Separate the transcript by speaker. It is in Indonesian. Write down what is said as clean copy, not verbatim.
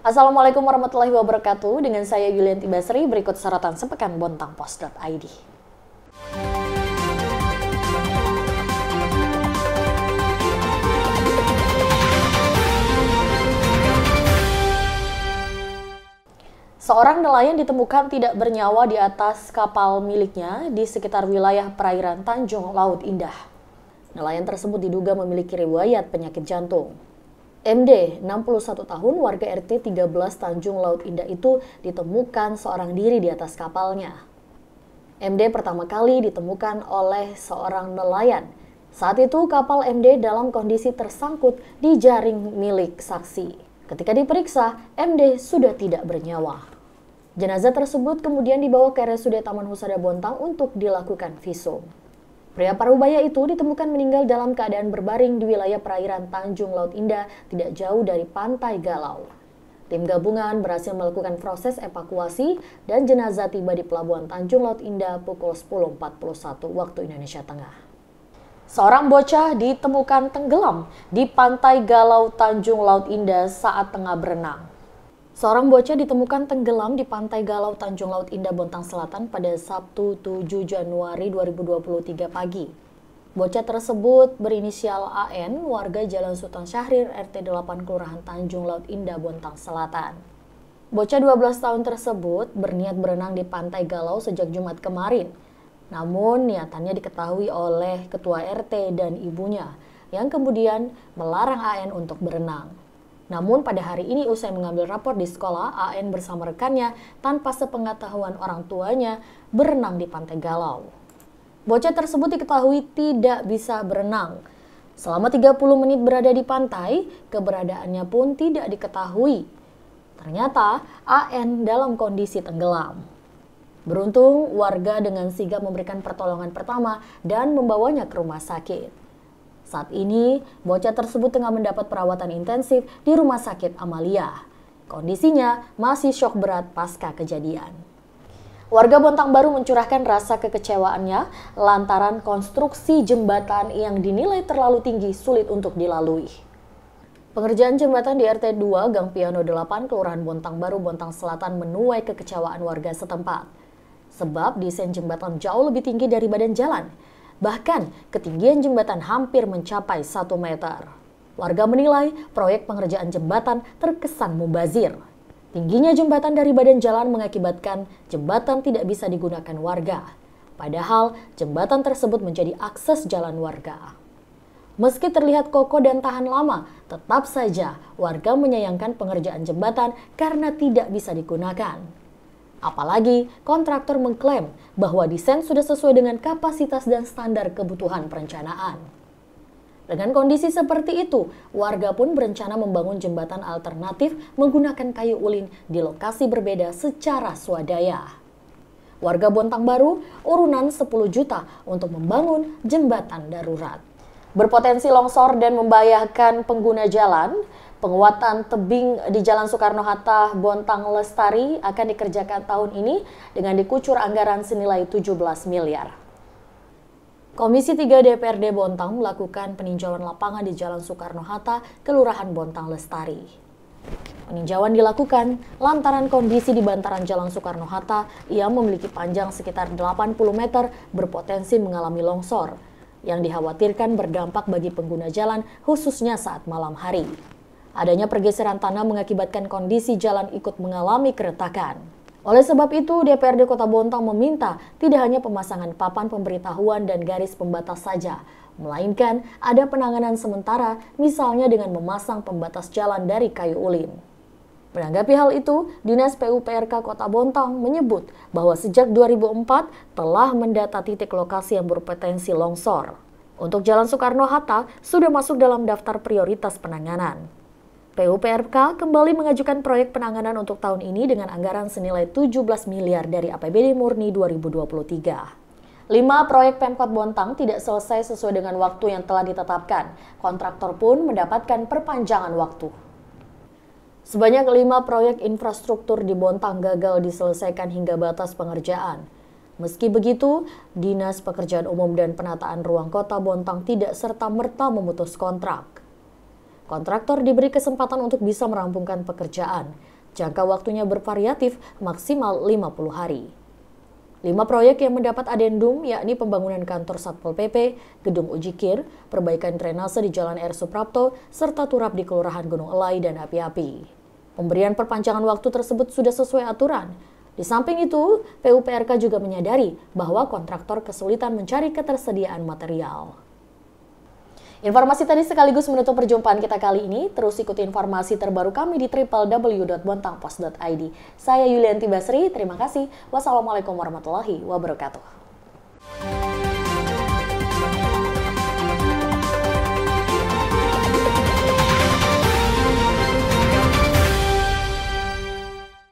Speaker 1: Assalamualaikum warahmatullahi wabarakatuh. Dengan saya Yulianti Basri, berikut sorotan sepekan bontangpost.id. Seorang nelayan ditemukan tidak bernyawa di atas kapal miliknya di sekitar wilayah perairan Tanjung Laut Indah. Nelayan tersebut diduga memiliki riwayat penyakit jantung. MD, 61 tahun, warga RT 13 Tanjung Laut Indah itu ditemukan seorang diri di atas kapalnya. MD pertama kali ditemukan oleh seorang nelayan. Saat itu kapal MD dalam kondisi tersangkut di jaring milik saksi. Ketika diperiksa, MD sudah tidak bernyawa. Jenazah tersebut kemudian dibawa ke RSUD Taman Husada Bontang untuk dilakukan visum. Pria parubaya itu ditemukan meninggal dalam keadaan berbaring di wilayah perairan Tanjung Laut Indah, tidak jauh dari Pantai Galau. Tim gabungan berhasil melakukan proses evakuasi dan jenazah tiba di Pelabuhan Tanjung Laut Indah pukul 10.41 waktu Indonesia Tengah. Seorang bocah ditemukan tenggelam di Pantai Galau Tanjung Laut Indah saat tengah berenang. Seorang bocah ditemukan tenggelam di Pantai Galau Tanjung Laut Indah Bontang Selatan pada Sabtu 7 Januari 2023 pagi. Bocah tersebut berinisial AN, warga Jalan Sultan Syahrir, RT 8 Kelurahan Tanjung Laut Indah Bontang Selatan. Bocah 12 tahun tersebut berniat berenang di Pantai Galau sejak Jumat kemarin. Namun niatannya diketahui oleh ketua RT dan ibunya yang kemudian melarang AN untuk berenang. Namun pada hari ini usai mengambil rapor di sekolah, AN bersama rekannya tanpa sepengetahuan orang tuanya berenang di Pantai Galau. Bocah tersebut diketahui tidak bisa berenang. Selama 30 menit berada di pantai, keberadaannya pun tidak diketahui. Ternyata AN dalam kondisi tenggelam. Beruntung warga dengan sigap memberikan pertolongan pertama dan membawanya ke rumah sakit. Saat ini, bocah tersebut tengah mendapat perawatan intensif di Rumah Sakit Amalia. Kondisinya masih syok berat pasca kejadian. Warga Bontang Baru mencurahkan rasa kekecewaannya lantaran konstruksi jembatan yang dinilai terlalu tinggi sulit untuk dilalui. Pengerjaan jembatan di RT 2 Gang Piano 8 Kelurahan Bontang Baru, Bontang Selatan menuai kekecewaan warga setempat. Sebab desain jembatan jauh lebih tinggi dari badan jalan. Bahkan ketinggian jembatan hampir mencapai 1 meter. Warga menilai proyek pengerjaan jembatan terkesan mubazir. Tingginya jembatan dari badan jalan mengakibatkan jembatan tidak bisa digunakan warga. Padahal jembatan tersebut menjadi akses jalan warga. Meski terlihat kokoh dan tahan lama, tetap saja warga menyayangkan pengerjaan jembatan karena tidak bisa digunakan. Apalagi kontraktor mengklaim bahwa desain sudah sesuai dengan kapasitas dan standar kebutuhan perencanaan. Dengan kondisi seperti itu, warga pun berencana membangun jembatan alternatif menggunakan kayu ulin di lokasi berbeda secara swadaya. Warga Bontang Baru urunan 10 juta untuk membangun jembatan darurat. Berpotensi longsor dan membahayakan pengguna jalan, penguatan tebing di Jalan Soekarno-Hatta Bontang Lestari akan dikerjakan tahun ini dengan dikucur anggaran senilai 17 miliar. Komisi 3 DPRD Bontang melakukan peninjauan lapangan di Jalan Soekarno-Hatta, Kelurahan Bontang Lestari. Peninjauan dilakukan lantaran kondisi di bantaran Jalan Soekarno-Hatta yang memiliki panjang sekitar 80 meter berpotensi mengalami longsor, yang dikhawatirkan berdampak bagi pengguna jalan khususnya saat malam hari. Adanya pergeseran tanah mengakibatkan kondisi jalan ikut mengalami keretakan. Oleh sebab itu, DPRD Kota Bontang meminta tidak hanya pemasangan papan pemberitahuan dan garis pembatas saja, melainkan ada penanganan sementara, misalnya dengan memasang pembatas jalan dari kayu ulin. Menanggapi hal itu, Dinas PUPRK Kota Bontang menyebut bahwa sejak 2004 telah mendata titik lokasi yang berpotensi longsor. Untuk Jalan Soekarno-Hatta sudah masuk dalam daftar prioritas penanganan. PUPRK kembali mengajukan proyek penanganan untuk tahun ini dengan anggaran senilai 17 miliar dari APBD murni 2023. 5 proyek Pemkot Bontang tidak selesai sesuai dengan waktu yang telah ditetapkan. Kontraktor pun mendapatkan perpanjangan waktu. Sebanyak 5 proyek infrastruktur di Bontang gagal diselesaikan hingga batas pengerjaan. Meski begitu, Dinas Pekerjaan Umum dan Penataan Ruang Kota Bontang tidak serta-merta memutus kontrak. Kontraktor diberi kesempatan untuk bisa merampungkan pekerjaan. Jangka waktunya bervariatif, maksimal 50 hari. 5 proyek yang mendapat adendum yakni pembangunan kantor Satpol PP, gedung ujikir, perbaikan drainase di Jalan R. Suprapto, serta turap di Kelurahan Gunung Elai dan api-api. Pemberian perpanjangan waktu tersebut sudah sesuai aturan. Di samping itu, PUPRK juga menyadari bahwa kontraktor kesulitan mencari ketersediaan material. Informasi tadi sekaligus menutup perjumpaan kita kali ini. Terus ikuti informasi terbaru kami di www.bontangpos.id. Saya Yulianti Basri, terima kasih. Wassalamualaikum warahmatullahi wabarakatuh.